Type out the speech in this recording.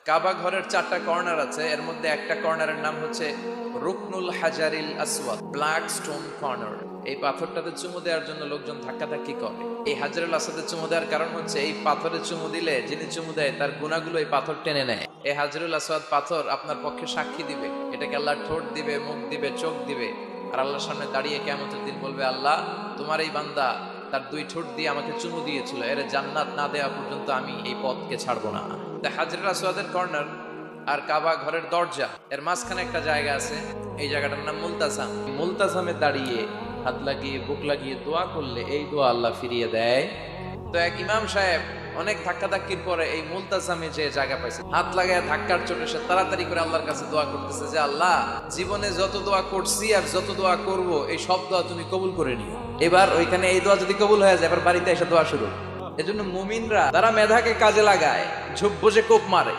কাবা ঘরের 4টা কর্নার আছে, এর মধ্যে একটা কর্নারের নাম হচ্ছে রুকনুল হাজারিল আসওয়াদ, ব্ল্যাক স্টোন কর্নার। এই পাথরটাতে চুমু দেওয়ার জন্য লোকজন ধাক্কাধাক্কি করে। এই হাজারুল আসওয়াদে চুমু দেওয়ার কারণ হচ্ছে এই পাথরে চুমু দিলে যিনি চুমু দেয় তার গুনাহগুলো এই পাথর টেনে নেয়। এই হাজারুল আসওয়াদ পাথর আপনার পক্ষে সাক্ষী দিবে, এটাকে আল্লাহ ঠোঁট দিবে, মুখ দিবে, চোখ দিবে, আর আল্লাহর সামনে দাঁড়িয়ে কিয়ামতের দিন বলবে, আল্লাহ তোমার এই বান্দা তার 2 ঠোঁট দিয়ে আমাকে চুমু দিয়েছিল, এর জান্নাত না দেওয়া পর্যন্ত আমি এই পথকে ছাড়বো না। হাজরুল আসওয়াদের কর্নার আর কাবা ঘরের দরজা এর মাঝখানে একটা জায়গা আছে, এই জায়গাটার নাম মুলতাজাম। মুলতাজামে দাঁড়িয়ে হাত লাগিয়ে বুক লাগিয়ে দোয়া করলে এই দোয়া আল্লাহ ফিরিয়ে দেয়। তো এক ইমাম সাহেব অনেক ধাক্কাধাক্কির পরে এই মুলতাজামে যে জায়গা পাইছে, হাত লাগায় ধাক্কার চোটে সে তাড়াতাড়ি করে আল্লাহর কাছে দোয়া করতেছে যে আল্লাহ, জীবনে যত দোয়া করছি আর যত দোয়া করব এই সব দোয়া তুমি কবুল করে নিও। এবার ওইখানে এই দোয়া যদি কবুল হয়ে যায়, এবার বাড়িতে এসে দোয়া শুরু। এজন্য মুমিনরা তারা মেধাকে কাজে লাগায়, ঝোপ বসে কোপ মারে।